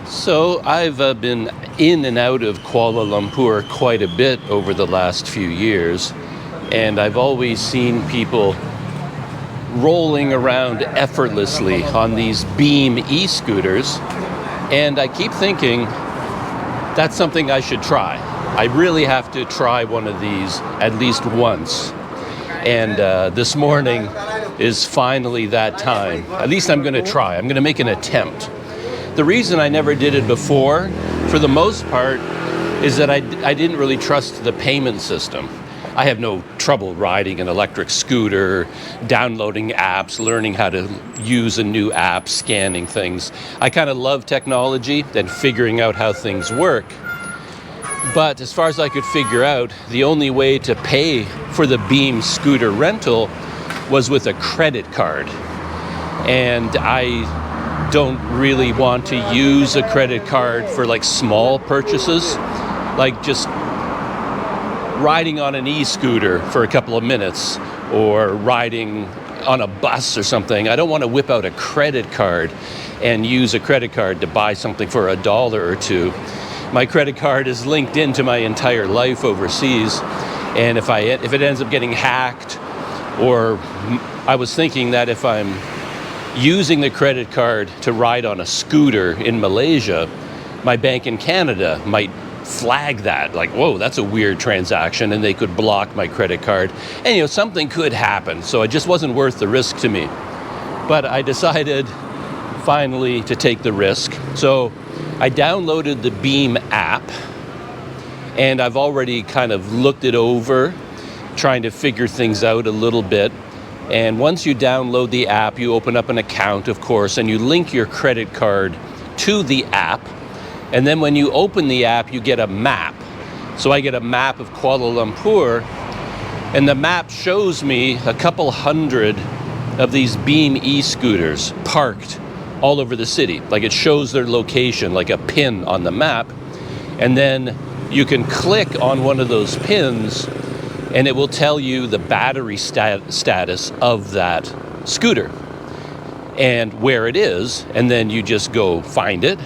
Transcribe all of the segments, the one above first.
So I've been in and out of Kuala Lumpur quite a bit over the last few years, and I've always seen people rolling around effortlessly on these Beam e-scooters, and I keep thinking that's something I should try. I really have to try one of these at least once, and this morning is finally that time. At least I'm going to try. I'm going to make an attempt. The reason I never did it before, for the most part, is that I didn't really trust the payment system. I have no trouble riding an electric scooter, downloading apps, learning how to use a new app, scanning things. I kind of love technology and figuring out how things work. But as far as I could figure out, the only way to pay for the Beam scooter rental was with a credit card. And I don't really want to use a credit card for like small purchases, like just riding on an e-scooter for a couple of minutes or riding on a bus or something. I don't want to whip out a credit card and use a credit card to buy something for $1 or $2. My credit card is linked into my entire life overseas, and if it ends up getting hacked, or I was thinking that if I'm using the credit card to ride on a scooter in Malaysia, my bank in Canada might flag that, like, whoa, that's a weird transaction, and they could block my credit card, and something could happen. So it just wasn't worth the risk to me. But I decided finally to take the risk. So I downloaded the Beam app, and I've already kind of looked it over, trying to figure things out a little bit. And once you download the app, you open up an account, of course, and you link your credit card to the app. And then when you open the app, you get a map. So I get a map of Kuala Lumpur, and the map shows me a couple hundred of these Beam e-scooters parked all over the city. Like, it shows their location, like a pin on the map. And then you can click on one of those pins, and it will tell you the battery status of that scooter and where it is. And then you just go find it,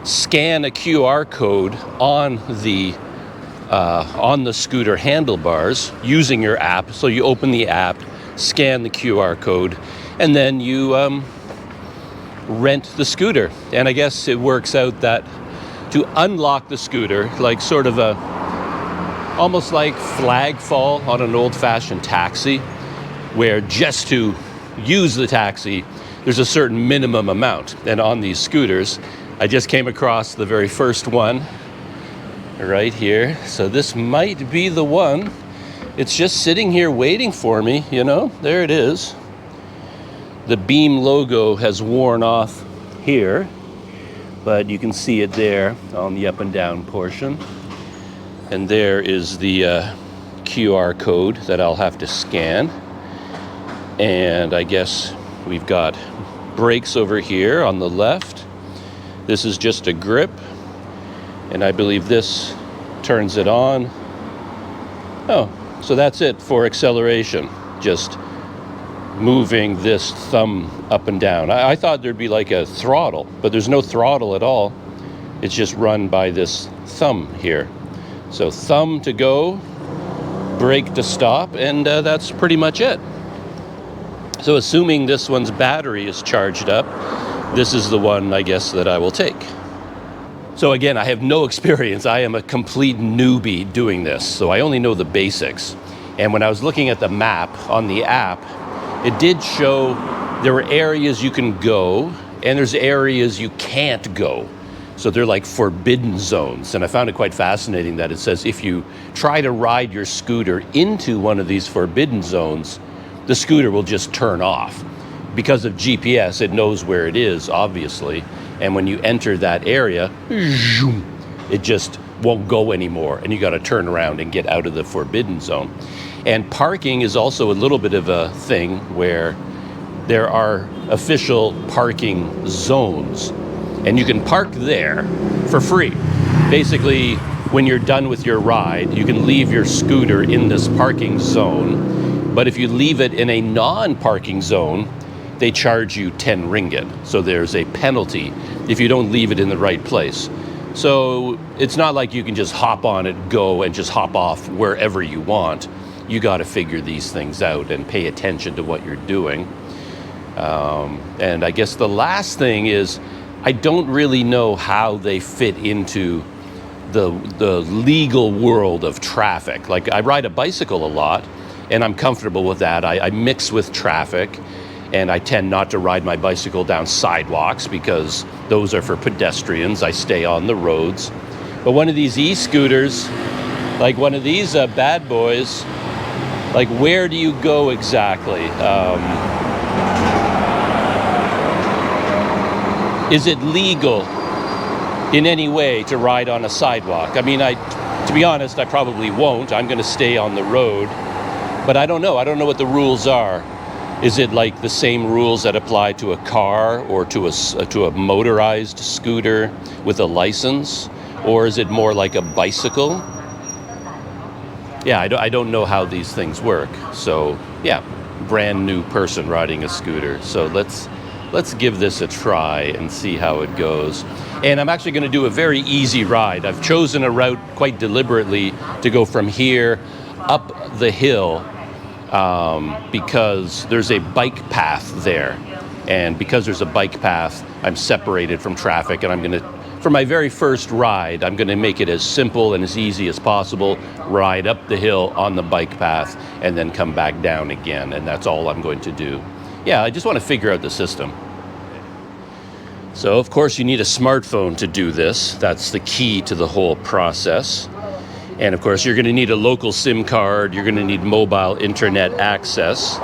scan a QR code on the scooter handlebars using your app. So you open the app, scan the QR code, and then you rent the scooter. And I guess it works out that to unlock the scooter, like sort of almost like flag fall on an old-fashioned taxi, where just to use the taxi, there's a certain minimum amount. And on these scooters, I just came across the very first one right here. So this might be the one. It's just sitting here waiting for me, there it is. The Beam logo has worn off here, but you can see it there on the up and down portion. And there is the QR code that I'll have to scan. And I guess we've got brakes over here on the left. This is just a grip. And I believe this turns it on. Oh, so that's it for acceleration. Just moving this thumb up and down. I thought there'd be like a throttle, but there's no throttle at all. It's just run by this thumb here. So thumb to go, brake to stop, and that's pretty much it. So assuming this one's battery is charged up, this is the one, I guess, that I will take. So again, I have no experience. I am a complete newbie doing this, so I only know the basics. And when I was looking at the map on the app, it did show there were areas you can go, and there's areas you can't go. So they're like forbidden zones. And I found it quite fascinating that it says if you try to ride your scooter into one of these forbidden zones, the scooter will just turn off. Because of GPS, it knows where it is, obviously. And when you enter that area, it just won't go anymore. And you got to turn around and get out of the forbidden zone. And parking is also a little bit of a thing where there are official parking zones. And you can park there for free. Basically, when you're done with your ride, you can leave your scooter in this parking zone. But if you leave it in a non-parking zone, they charge you 10 ringgit. So there's a penalty if you don't leave it in the right place. So it's not like you can just hop on it, go, and just hop off wherever you want. You got to figure these things out and pay attention to what you're doing. And I guess the last thing is, I don't really know how they fit into the legal world of traffic. Like, I ride a bicycle a lot, and I'm comfortable with that. I mix with traffic, and I tend not to ride my bicycle down sidewalks because those are for pedestrians. I stay on the roads. But one of these e-scooters, like one of these bad boys, like, where do you go exactly? Is it legal in any way to ride on a sidewalk? I mean, to be honest, I probably won't. I'm going to stay on the road. But I don't know. I don't know what the rules are. Is it like the same rules that apply to a car or to a motorized scooter with a license? Or is it more like a bicycle? Yeah, I don't know how these things work. So, yeah, brand new person riding a scooter. So let's give this a try and see how it goes. And I'm actually going to do a very easy ride. I've chosen a route quite deliberately to go from here up the hill because there's a bike path there. And because there's a bike path, I'm separated from traffic, and for my very first ride, I'm going to make it as simple and as easy as possible, ride up the hill on the bike path, and then come back down again. And that's all I'm going to do. Yeah, I just want to figure out the system. So, of course, you need a smartphone to do this. That's the key to the whole process. And, of course, you're going to need a local SIM card. You're going to need mobile internet access.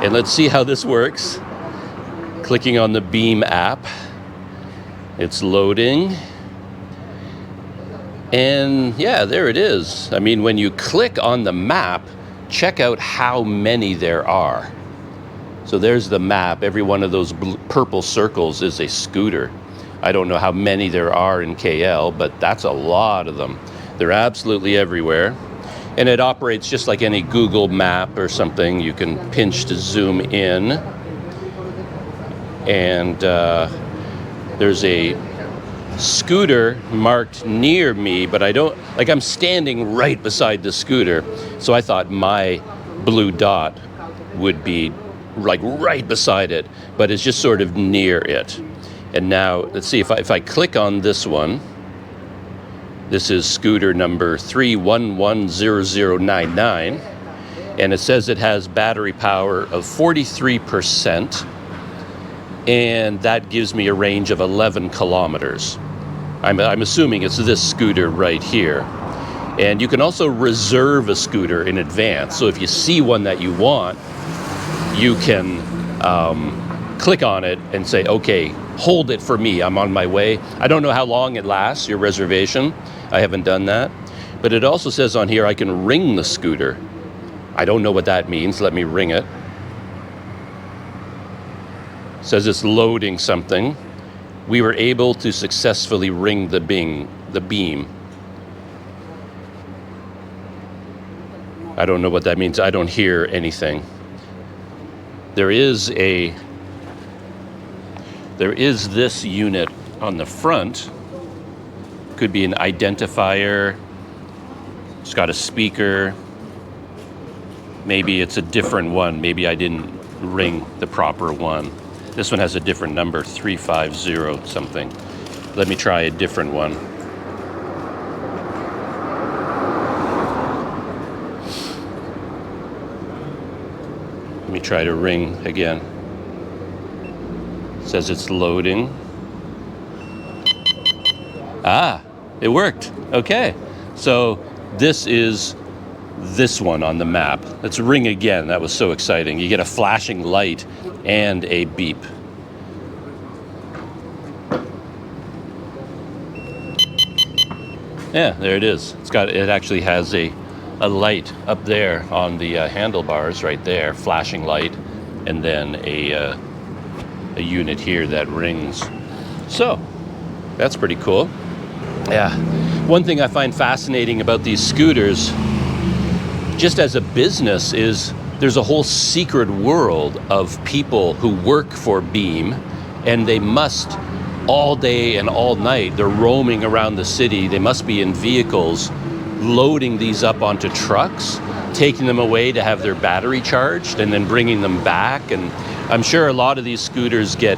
And let's see how this works. Clicking on the Beam app. It's loading. And, yeah, there it is. I mean, when you click on the map, check out how many there are. So there's the map. Every one of those purple circles is a scooter. I don't know how many there are in KL, but that's a lot of them. They're absolutely everywhere. And it operates just like any Google map or something. You can pinch to zoom in. And there's a scooter marked near me, but I'm standing right beside the scooter. So I thought my blue dot would be like right beside it, but it's just sort of near it. And now let's see if I click on this one. This is scooter number 3110099, and it says it has battery power of 43%, and that gives me a range of 11 kilometers. I'm assuming it's this scooter right here. And you can also reserve a scooter in advance. So if you see one that you want, you can click on it and say, okay, hold it for me, I'm on my way. I don't know how long it lasts, your reservation. I haven't done that. But it also says on here I can ring the scooter. I don't know what that means. Let me ring it. It says it's loading something. We were able to successfully ring the beam. I don't know what that means. I don't hear anything. There is this unit on the front. Could be an identifier. It's got a speaker. Maybe it's a different one. Maybe I didn't ring the proper one. This one has a different number, 350 something. Let me try a different one. Let me try to ring again. It says it's loading. Ah, it worked. Okay. So this is this one on the map. Let's ring again. That was so exciting. You get a flashing light and a beep. Yeah, there it is. It actually has a light up there on the handlebars right there, flashing light, and then a unit here that rings. So that's pretty cool. Yeah. One thing I find fascinating about these scooters, just as a business, is there's a whole secret world of people who work for Beam, and they must all day and all night, they're roaming around the city. They must be in vehicles loading these up onto trucks, taking them away to have their battery charged, and then bringing them back. And I'm sure a lot of these scooters get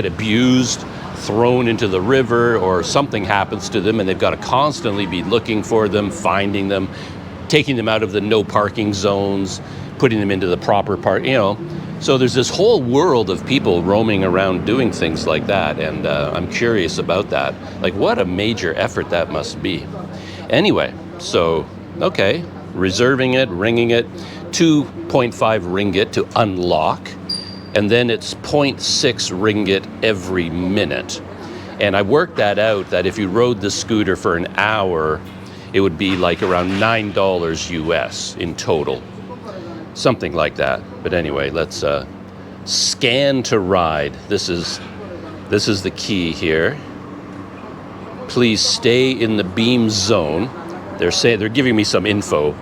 abused, thrown into the river, or something happens to them, and they've got to constantly be looking for them, finding them, taking them out of the no parking zones, putting them into the proper part, So there's this whole world of people roaming around doing things like that, and I'm curious about that. Like, what a major effort that must be. Anyway, so, okay, reserving it, ringing it, 2.5 ringgit to unlock, and then it's 0.6 ringgit every minute. And I worked that out, that if you rode the scooter for an hour, it would be like around $9 US in total. Something like that. But anyway, let's scan to ride. This is the key here. Please stay in the Beam zone. They're giving me some info.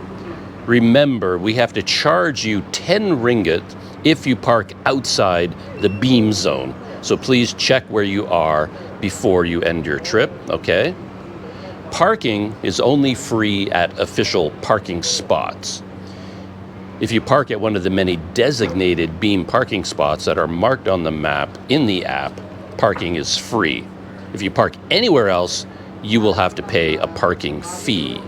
Remember, we have to charge you 10 ringgit if you park outside the Beam zone. So please check where you are before you end your trip, okay? Parking is only free at official parking spots. If you park at one of the many designated Beam parking spots that are marked on the map in the app, parking is free. If you park anywhere else, you will have to pay a parking fee.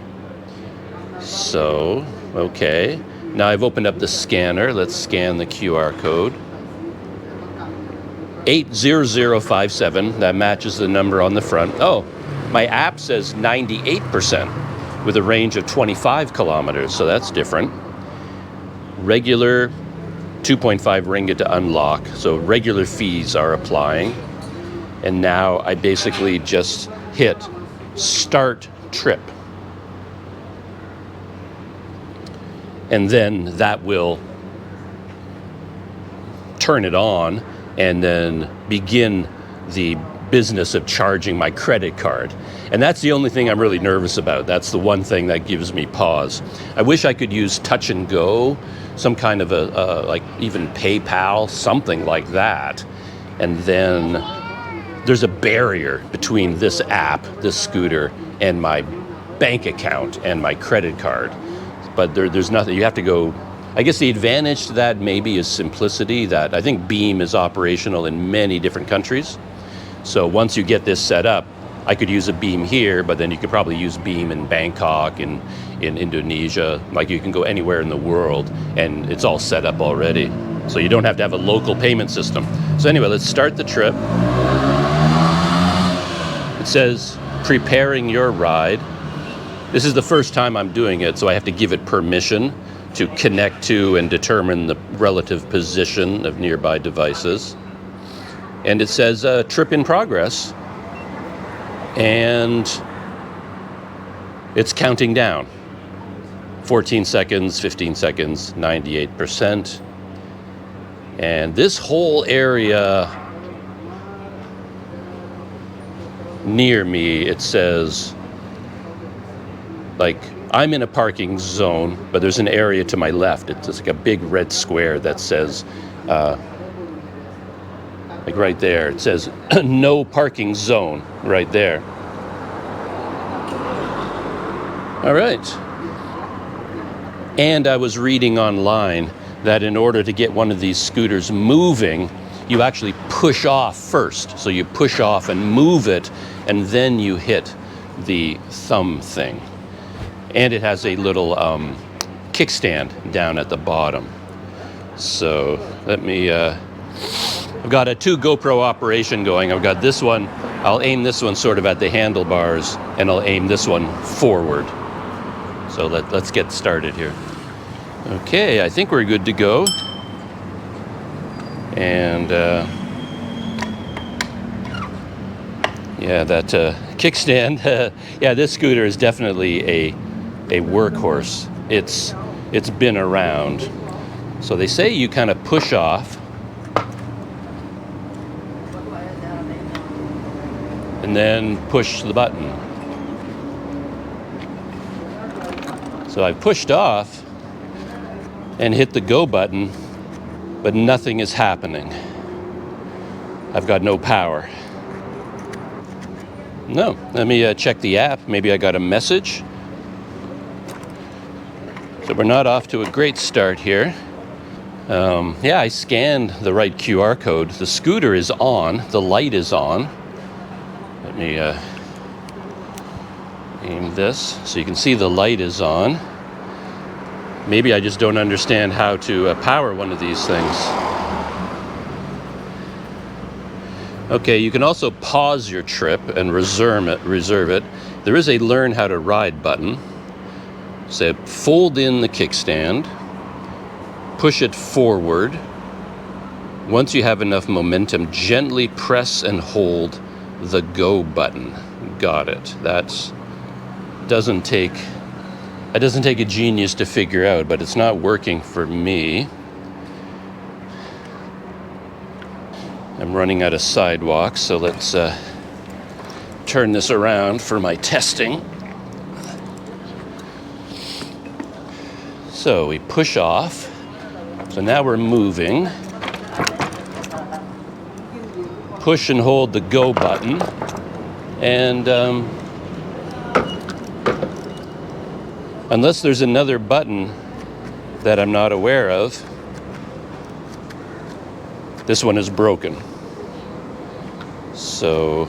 So, okay. Now I've opened up the scanner. Let's scan the QR code. 80057, that matches the number on the front. Oh, my app says 98% with a range of 25 kilometers, so that's different. Regular 2.5 ringgit to unlock, so regular fees are applying. And now I basically just hit start trip. And then that will turn it on and then begin the business of charging my credit card. And that's the only thing I'm really nervous about. That's the one thing that gives me pause. I wish I could use touch and go, some kind of like even PayPal, something like that. And then there's a barrier between this app, this scooter, and my bank account and my credit card. But there's nothing, you have to go. I guess the advantage to that maybe is simplicity, that I think Beam is operational in many different countries. So once you get this set up, I could use a Beam here, but then you could probably use Beam in Bangkok, in Indonesia. Like, you can go anywhere in the world and it's all set up already. So you don't have to have a local payment system. So anyway, let's start the trip. It says, preparing your ride. This is the first time I'm doing it, so I have to give it permission to connect to and determine the relative position of nearby devices. And it says trip in progress, and it's counting down. 14 seconds, 15 seconds, 98%. And this whole area near me, it says, like, I'm in a parking zone, but there's an area to my left. It's just like a big red square that says, like right there, it says no parking zone right there. All right. And I was reading online that in order to get one of these scooters moving, you actually push off first. So you push off and move it, and then you hit the thumb thing. And it has a little kickstand down at the bottom. So let me, I've got a 2 GoPro operation going. I've got this one, I'll aim this one sort of at the handlebars, and I'll aim this one forward. So let's get started here. Okay, I think we're good to go. And yeah, that kickstand, yeah, this scooter is definitely a workhorse. It's been around. So they say you kind of push off, and then push the button. So I've pushed off, and hit the go button, but nothing is happening. I've got no power. No, let me check the app. Maybe I got a message. So we're not off to a great start here. Yeah, I scanned the right QR code. The scooter is on, the light is on. Let me aim this so you can see the light is on. Maybe I just don't understand how to power one of these things. Okay, you can also pause your trip and reserve it. There is a learn how to ride button. So fold in the kickstand, push it forward. Once you have enough momentum, gently press and hold the go button. Got it. That doesn't take a genius to figure out, but it's not working for me. I'm running out of sidewalks, so let's turn this around for my testing. So we push off. So now we're moving. Push and hold the go button. And unless there's another button that I'm not aware of, this one is broken. So,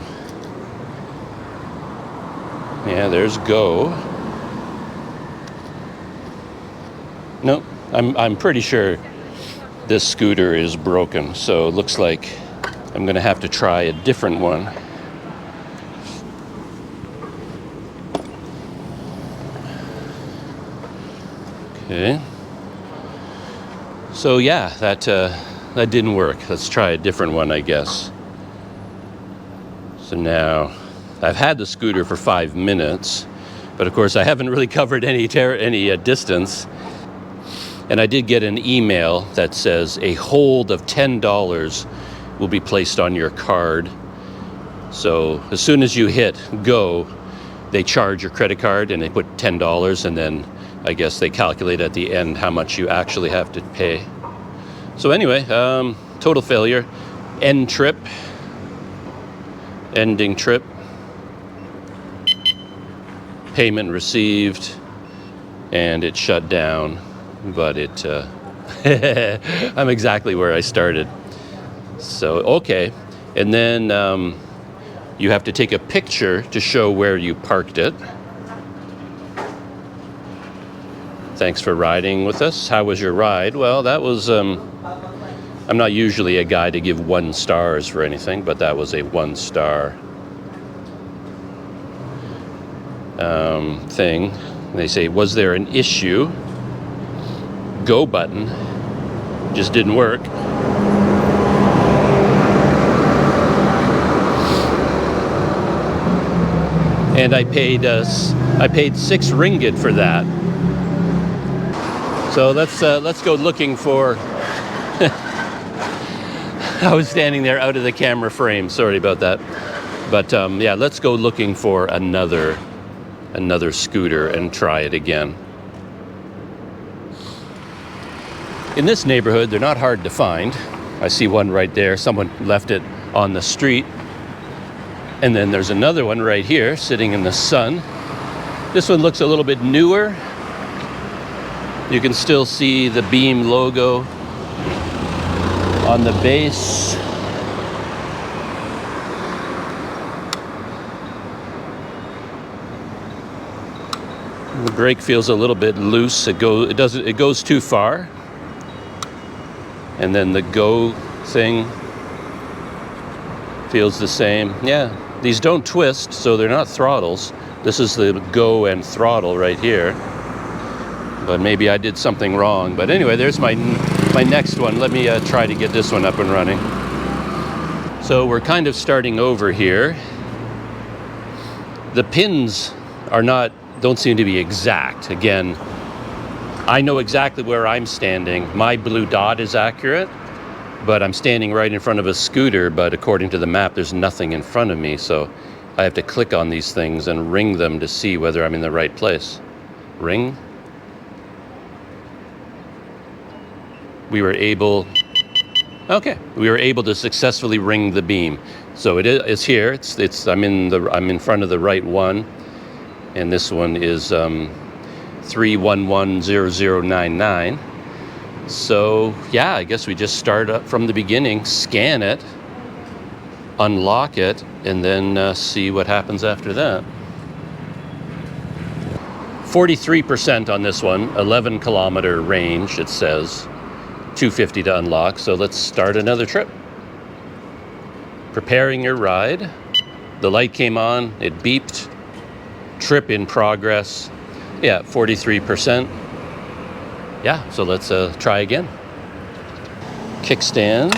yeah, there's go. Nope, I'm pretty sure this scooter is broken. So it looks like I'm gonna have to try a different one. Okay. So yeah, that didn't work. Let's try a different one, I guess. So now, I've had the scooter for 5 minutes, but of course I haven't really covered any distance. And I did get an email that says a hold of $10 will be placed on your card. So as soon as you hit go, they charge your credit card and they put $10, and then I guess they calculate at the end how much you actually have to pay. So anyway, total failure. End trip. Ending trip. Payment received. And it shut down. But it, I'm exactly where I started. So, okay. And then you have to take a picture to show where you parked it. Thanks for riding with us. How was your ride? Well, that was, I'm not usually a guy to give 1 stars for anything, but that was a 1 star thing. They say, was there an issue? Go button just didn't work. And I paid 6 ringgit for that. So let's go looking for. I was standing there out of the camera frame. Sorry about that. But yeah, let's go looking for another scooter and try it again. In this neighborhood, they're not hard to find. I see one right there. Someone left it on the street. And then there's another one right here sitting in the sun. This one looks a little bit newer. You can still see the Beam logo on the base. The brake feels a little bit loose. It goes too far. And then the go thing feels the same. Yeah, these don't twist, so they're not throttles. This is the go and throttle right here. But maybe I did something wrong. But anyway, there's my next one. Let me try to get this one up and running. So we're kind of starting over here. The pins don't seem to be exact. Again, I know exactly where I'm standing. My blue dot is accurate, but I'm standing right in front of a scooter, but according to the map, there's nothing in front of me, so I have to click on these things and ring them to see whether I'm in the right place. Ring. we were able to successfully ring the beam. So it's here. I'm in front of the right one, and this one is 3110099. So yeah, I guess we just start up from the beginning, scan it, unlock it, and then see what happens after that. 43% on this one, 11 kilometer range, it says. 250 to unlock, so let's start another trip. Preparing your ride. The light came on, it beeped. Trip in progress. Yeah, 43%. Yeah, so let's try again. Kickstand.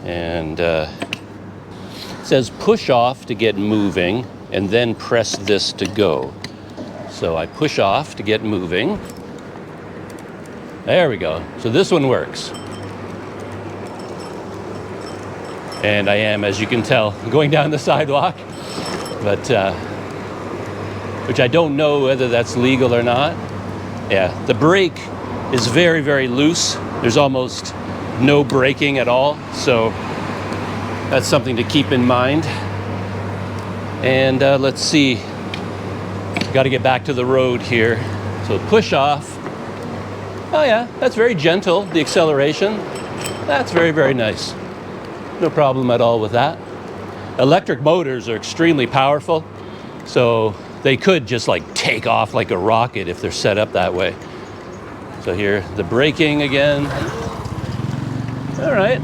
And it says push off to get moving, and then press this to go. So I push off to get moving. There we go. So this one works. And I am, as you can tell, going down the sidewalk, but which I don't know whether that's legal or not. Yeah, the brake is very, very loose. There's almost no braking at all. So that's something to keep in mind. And let's see. Got to get back to the road here. So push off. Oh yeah, that's very gentle, the acceleration. That's very, very nice. No problem at all with that. Electric motors are extremely powerful, so they could just like take off like a rocket if they're set up that way. So here, the braking again. All right.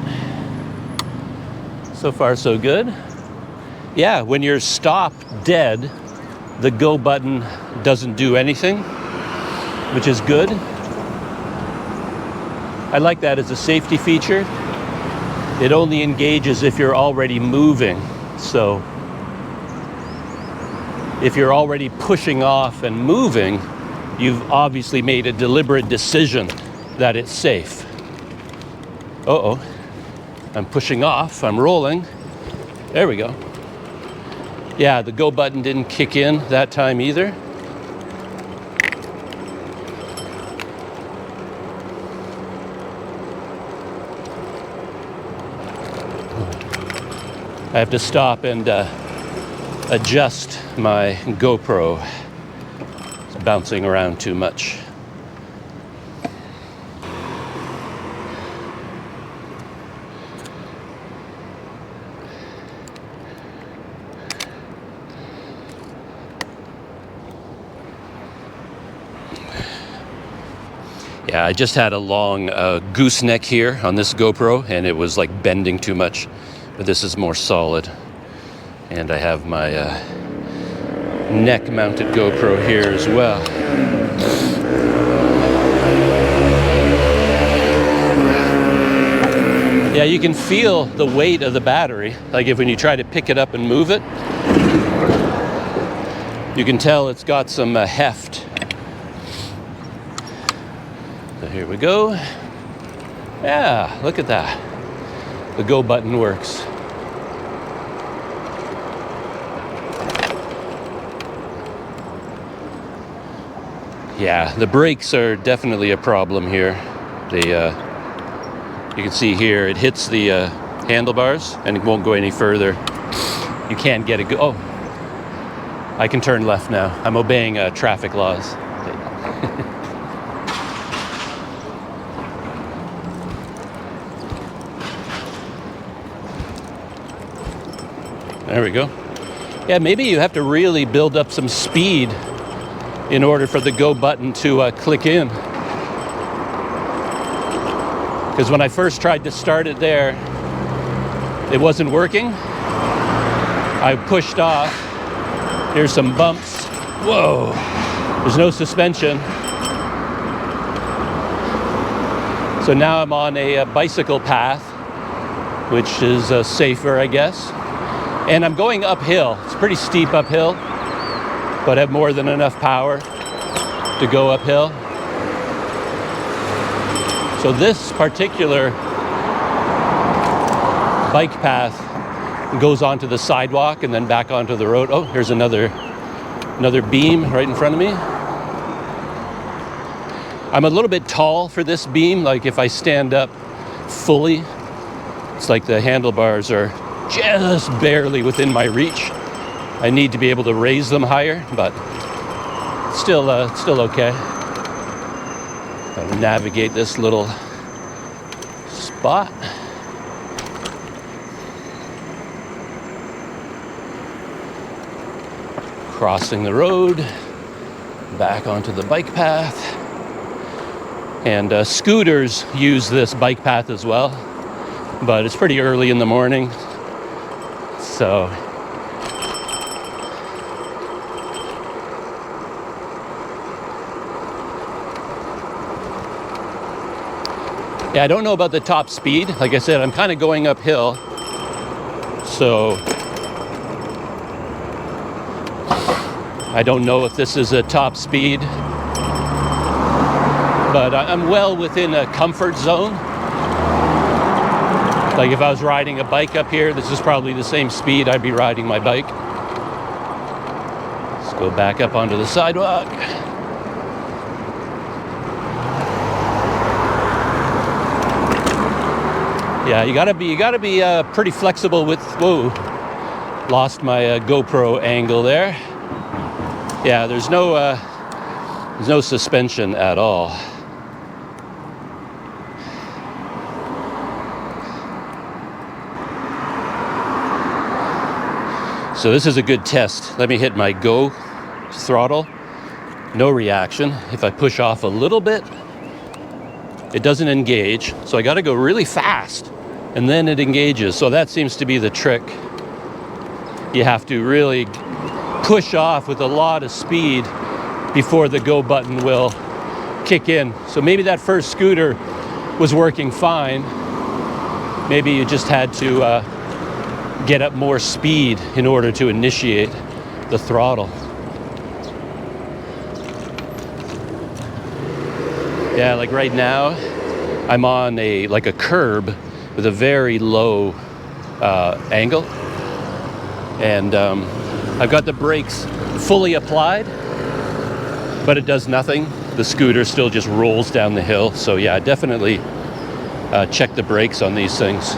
So far, so good. Yeah, when you're stopped dead, the go button doesn't do anything, which is good. I like that as a safety feature. It only engages if you're already moving. So if you're already pushing off and moving, you've obviously made a deliberate decision that it's safe. Uh-oh, I'm pushing off, I'm rolling. There we go. Yeah, the go button didn't kick in that time either. I have to stop and adjust my GoPro. It's bouncing around too much. Yeah, I just had a long gooseneck here on this GoPro, and it was like bending too much. But this is more solid. And I have my neck-mounted GoPro here as well. Yeah, you can feel the weight of the battery. Like when you try to pick it up and move it, you can tell it's got some heft. So here we go. Yeah, look at that. The go button works. Yeah, the brakes are definitely a problem here. They, you can see here, it hits the handlebars and it won't go any further. You can't get it. Oh, I can turn left now. I'm obeying traffic laws. There we go. Yeah, maybe you have to really build up some speed in order for the go button to click in. Because when I first tried to start it there, it wasn't working. I pushed off. Here's some bumps. Whoa, there's no suspension. So now I'm on a bicycle path, which is safer, I guess. And I'm going uphill. It's pretty steep uphill, but I have more than enough power to go uphill. So this particular bike path goes onto the sidewalk and then back onto the road. Oh, here's another beam right in front of me. I'm a little bit tall for this beam. Like if I stand up fully, it's like the handlebars are just barely within my reach. I need to be able to raise them higher, but still okay. I'll navigate this little spot. Crossing the road, back onto the bike path. And scooters use this bike path as well, but it's pretty early in the morning, so yeah, I don't know about the top speed. Like I said, I'm kind of going uphill, so I don't know if this is a top speed, but I'm well within a comfort zone. Like if I was riding a bike up here, this is probably the same speed I'd be riding my bike. Let's go back up onto the sidewalk. Yeah, you gotta be pretty flexible with. Whoa, lost my GoPro angle there. Yeah, there's no suspension at all. So this is a good test. Let me hit my go throttle. No reaction. If I push off a little bit, it doesn't engage. So I got to go really fast, and then it engages. So that seems to be the trick. You have to really push off with a lot of speed before the go button will kick in. So maybe that first scooter was working fine. Maybe you just had to get up more speed in order to initiate the throttle. Yeah, like right now, I'm on a curb with a very low angle, and I've got the brakes fully applied, but it does nothing. The scooter still just rolls down the hill. So yeah, definitely check the brakes on these things.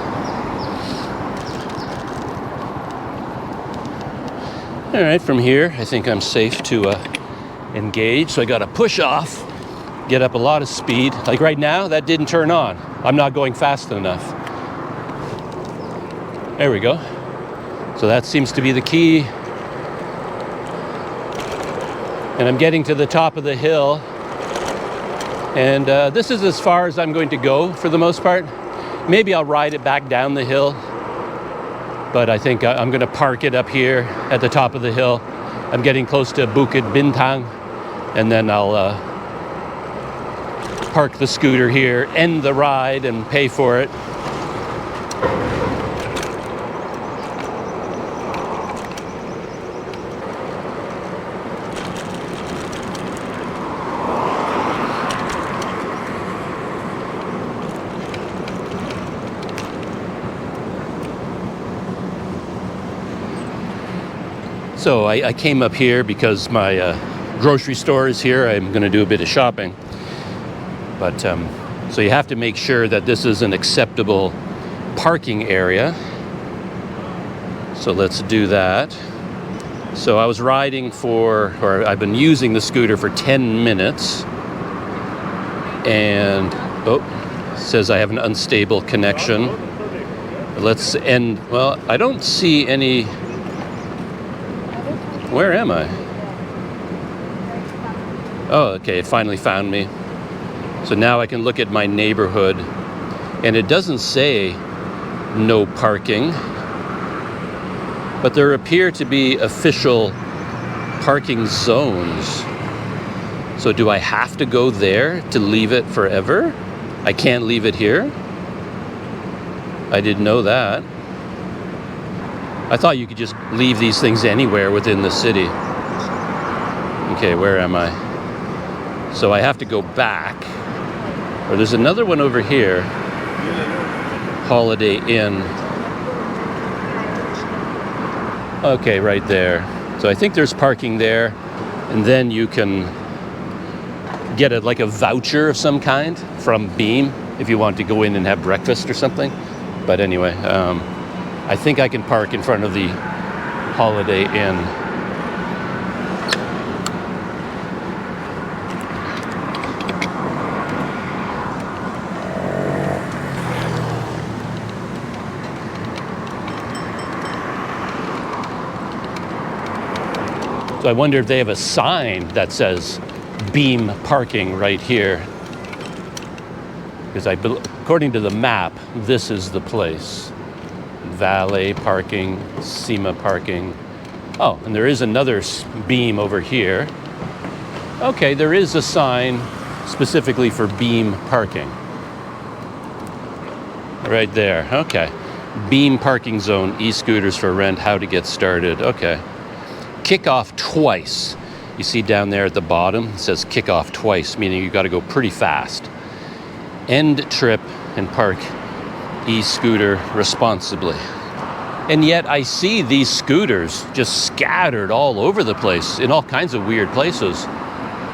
All right, from here, I think I'm safe to engage. So I got to push off, get up a lot of speed. Like right now, that didn't turn on. I'm not going fast enough. There we go. So that seems to be the key. And I'm getting to the top of the hill. And this is as far as I'm going to go for the most part. Maybe I'll ride it back down the hill. But I think I'm going to park it up here at the top of the hill. I'm getting close to Bukit Bintang. And then I'll park the scooter here, end the ride, and pay for it. So I came up here because my grocery store is here. I'm going to do a bit of shopping. But so you have to make sure that this is an acceptable parking area. So let's do that. So I was riding I've been using the scooter for 10 minutes. And, it says I have an unstable connection. Let's end, well, I don't see any. Where am I? Oh, okay, it finally found me. So now I can look at my neighborhood, and it doesn't say no parking, but there appear to be official parking zones. So do I have to go there to leave it forever? I can't leave it here? I didn't know that. I thought you could just leave these things anywhere within the city. Okay, where am I? So I have to go back. Or there's another one over here. Holiday Inn. Okay, right there. So I think there's parking there. And then you can get like a voucher of some kind from Beam if you want to go in and have breakfast or something. But anyway, I think I can park in front of the Holiday Inn. So I wonder if they have a sign that says Beam parking right here. Because according to the map, this is the place. Valet parking, SEMA parking. Oh, and there is another Beam over here. Okay, there is a sign specifically for Beam parking. Right there, okay. Beam parking zone, e-scooters for rent, how to get started, okay. Kickoff twice. You see down there at the bottom, it says kickoff twice, meaning you got to go pretty fast. End trip and park e-scooter responsibly. And yet I see these scooters just scattered all over the place in all kinds of weird places.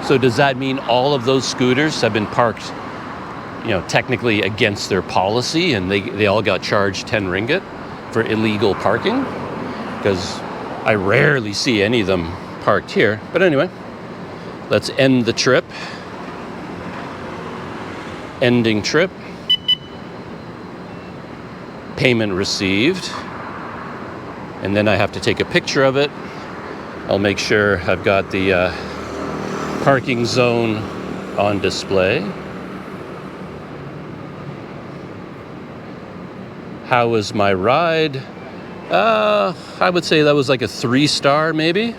So does that mean all of those scooters have been parked, technically against their policy, and they all got charged 10 ringgit for illegal parking? Because I rarely see any of them parked here. But anyway, let's end the trip. Ending trip. Payment received. And then I have to take a picture of it. I'll make sure I've got the parking zone on display. How was my ride? I would say that was like a 3-star maybe,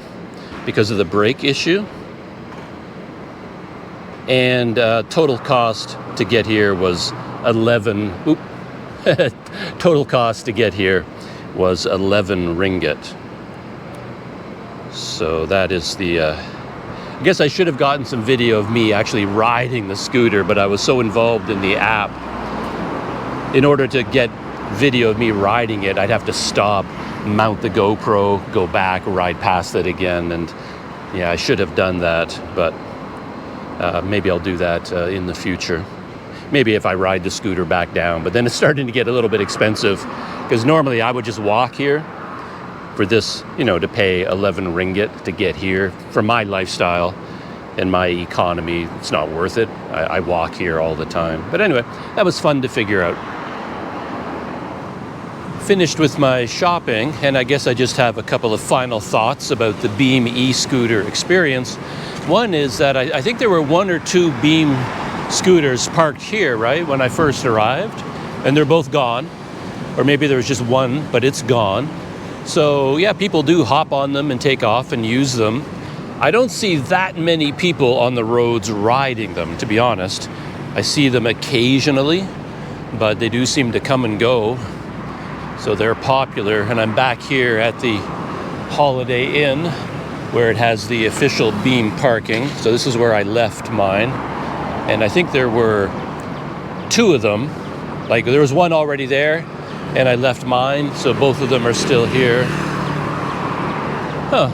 because of the brake issue. And total cost to get here was 11. Total cost to get here was 11 ringgit. So that is the. I guess I should have gotten some video of me actually riding the scooter, but I was so involved in the app. In order to get video of me riding it, I'd have to stop, mount the GoPro, go back, ride past it again, and yeah, I should have done that, but maybe I'll do that in the future. Maybe if I ride the scooter back down, but then it's starting to get a little bit expensive, because normally I would just walk here for this, to pay 11 ringgit to get here. For my lifestyle and my economy, it's not worth it. I walk here all the time. But anyway, that was fun to figure out. Finished with my shopping, and I guess I just have a couple of final thoughts about the Beam e-scooter experience. One is that I think there were 1 or 2 Beam scooters parked here, right, when I first arrived, and they're both gone. Or maybe there was just one, but it's gone. So yeah, people do hop on them and take off and use them. I don't see that many people on the roads riding them, to be honest. I see them occasionally, but they do seem to come and go. So they're popular, and I'm back here at the Holiday Inn where it has the official Beam parking. So this is where I left mine, and I think there were 2 of them. Like there was one already there, and I left mine, so both of them are still here.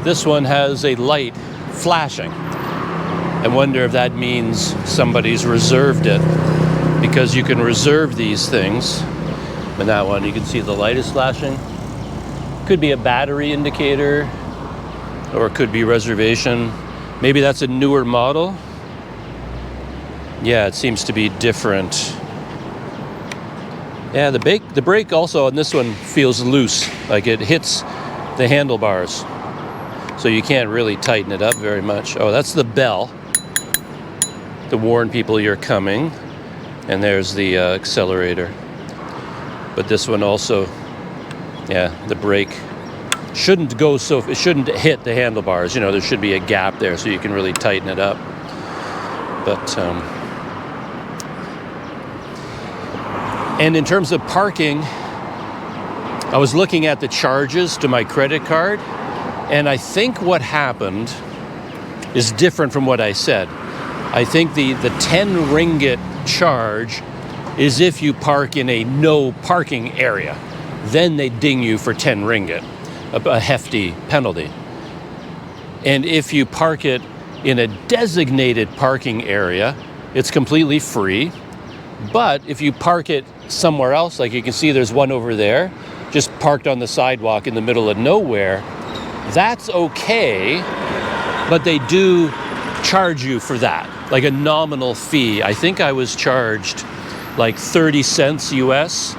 This one has a light flashing. I wonder if that means somebody's reserved it, because you can reserve these things. And that one, you can see the light is flashing. Could be a battery indicator, or it could be reservation. Maybe that's a newer model. Yeah, it seems to be different. Yeah, the brake also on this one feels loose, like it hits the handlebars. So you can't really tighten it up very much. Oh, that's the bell to warn people you're coming. And there's the accelerator. But this one also, yeah, the brake shouldn't go it shouldn't hit the handlebars. There should be a gap there so you can really tighten it up. But, and in terms of parking, I was looking at the charges to my credit card, and I think what happened is different from what I said. I think the 10 ringgit charge is if you park in a no parking area. Then they ding you for 10 ringgit, a hefty penalty. And if you park it in a designated parking area, it's completely free. But if you park it somewhere else, like you can see there's one over there, just parked on the sidewalk in the middle of nowhere, that's okay, but they do charge you for that, like a nominal fee. I think I was charged like 30 cents US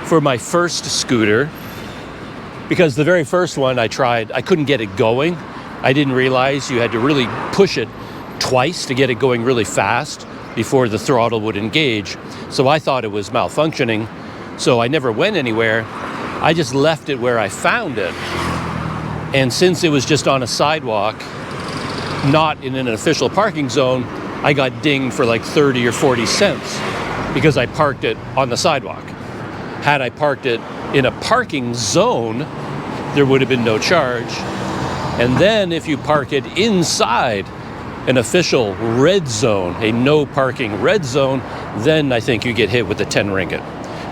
for my first scooter, because the very first one I tried, I couldn't get it going. I didn't realize you had to really push it twice to get it going really fast before the throttle would engage. So I thought it was malfunctioning, so I never went anywhere. I just left it where I found it. And since it was just on a sidewalk, not in an official parking zone, I got dinged for like 30 or 40 cents because I parked it on the sidewalk. Had I parked it in a parking zone, there would have been no charge. And then if you park it inside an official red zone, a no parking red zone, then I think you get hit with the 10 ringgit.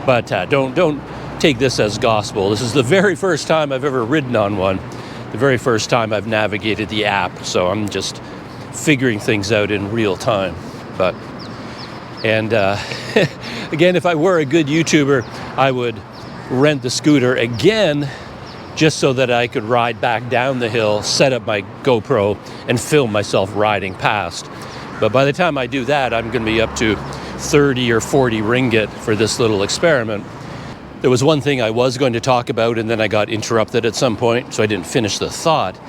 But don't take this as gospel. This is the very first time I've ever ridden on one, the very first time I've navigated the app, so I'm just figuring things out in real time. Again, if I were a good YouTuber, I would rent the scooter again just so that I could ride back down the hill, set up my GoPro, and film myself riding past. But by the time I do that, I'm going to be up to 30 or 40 ringgit for this little experiment. There was one thing I was going to talk about, and then I got interrupted at some point, so I didn't finish the thought.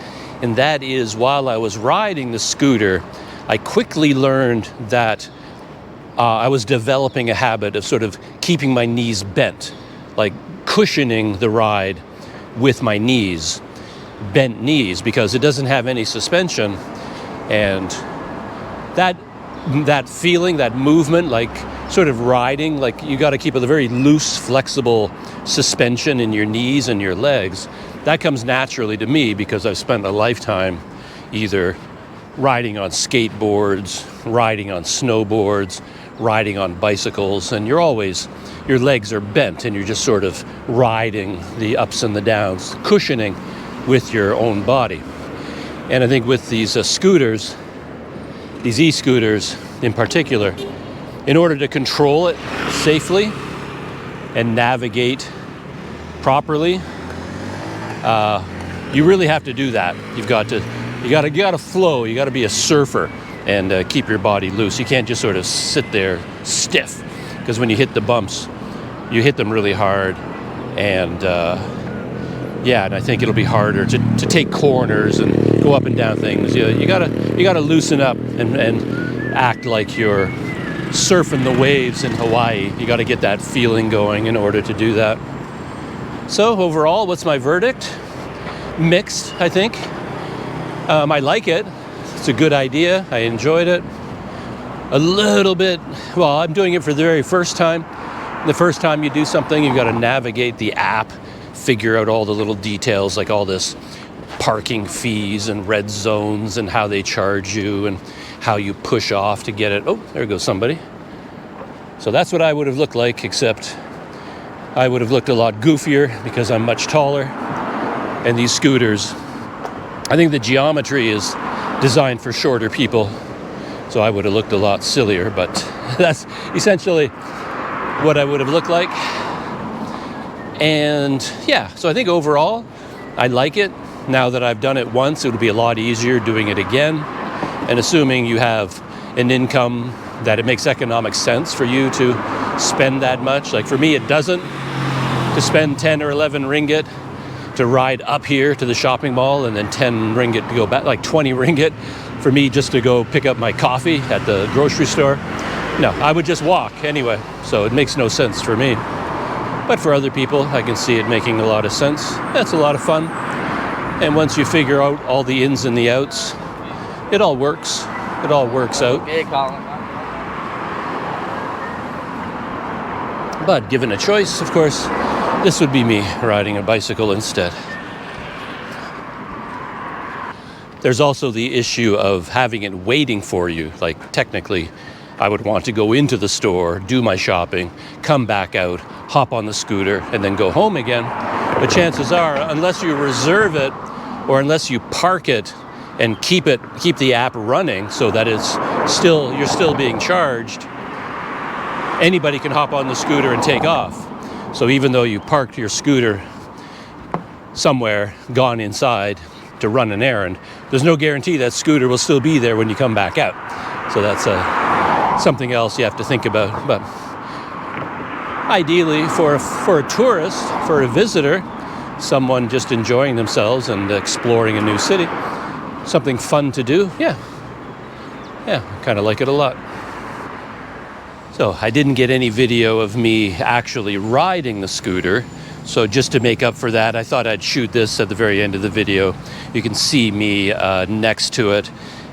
And that is, while I was riding the scooter, I quickly learned that I was developing a habit of sort of keeping my knees bent, like cushioning the ride with my knees, bent knees, because it doesn't have any suspension. And that feeling, that movement, like sort of riding, like you got to keep a very loose, flexible suspension in your knees and your legs. That comes naturally to me because I've spent a lifetime either riding on skateboards, riding on snowboards, riding on bicycles, and your legs are bent and you're just sort of riding the ups and the downs, cushioning with your own body. And I think with these scooters, these e-scooters in particular, in order to control it safely and navigate properly, you really have to do that. You got to flow. You got to be a surfer and keep your body loose. You can't just sort of sit there stiff, because when you hit the bumps, you hit them really hard, and and I think it'll be harder to take corners and go up and down things. You gotta loosen up and act like you're surfing the waves in Hawaii. You got to get that feeling going in order to do that. So overall, what's my verdict? Mixed, I think. I like it. It's a good idea. I enjoyed it. A little bit, well, I'm doing it for the very first time. The first time you do something, you've got to navigate the app, figure out all the little details, like all this parking fees and red zones and how they charge you and how you push off to get it. Oh, there goes somebody. So that's what I would have looked like, except I would have looked a lot goofier because I'm much taller. And these scooters, I think the geometry is designed for shorter people, so I would have looked a lot sillier, but that's essentially what I would have looked like. And yeah, so I think overall, I like it. Now that I've done it once, it would be a lot easier doing it again. And assuming you have an income that it makes economic sense for you to spend that much. Like for me, it doesn't. To spend 10 or 11 ringgit to ride up here to the shopping mall and then 10 ringgit to go back, like 20 ringgit for me just to go pick up my coffee at the grocery store. No, I would just walk anyway, so it makes no sense for me. But for other people, I can see it making a lot of sense. That's a lot of fun. And once you figure out all the ins and the outs, it all works. It all works out. But given a choice, of course, this would be me riding a bicycle instead. There's also the issue of having it waiting for you. Like technically, I would want to go into the store, do my shopping, come back out, hop on the scooter, and then go home again. But chances are, unless you reserve it or unless you park it and keep the app running so that you're still being charged, anybody can hop on the scooter and take off. So even though you parked your scooter somewhere, gone inside to run an errand, there's no guarantee that scooter will still be there when you come back out. So that's something else you have to think about. But ideally, for a tourist, for a visitor, someone just enjoying themselves and exploring a new city, something fun to do, yeah, kind of like it a lot. So I didn't get any video of me actually riding the scooter. So just to make up for that, I thought I'd shoot this at the very end of the video. You can see me next to it.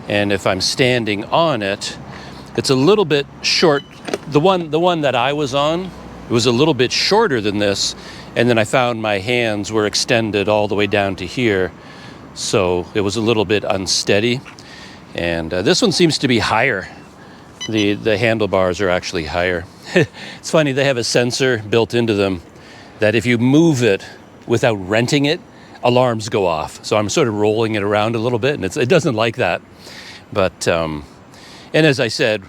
And if I'm standing on it, it's a little bit short. The one that I was on, it was a little bit shorter than this. And then I found my hands were extended all the way down to here. So it was a little bit unsteady. And this one seems to be higher. The handlebars are actually higher. It's funny, they have a sensor built into them that if you move it without renting it, alarms go off. So I'm sort of rolling it around a little bit, and it doesn't like that. But, and as I said,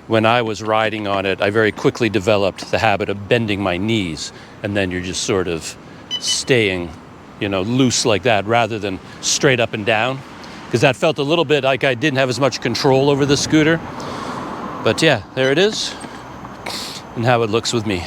when I was riding on it, I very quickly developed the habit of bending my knees, and then you're just sort of staying, loose like that rather than straight up and down, because that felt a little bit like I didn't have as much control over the scooter. But yeah, there it is, and how it looks with me.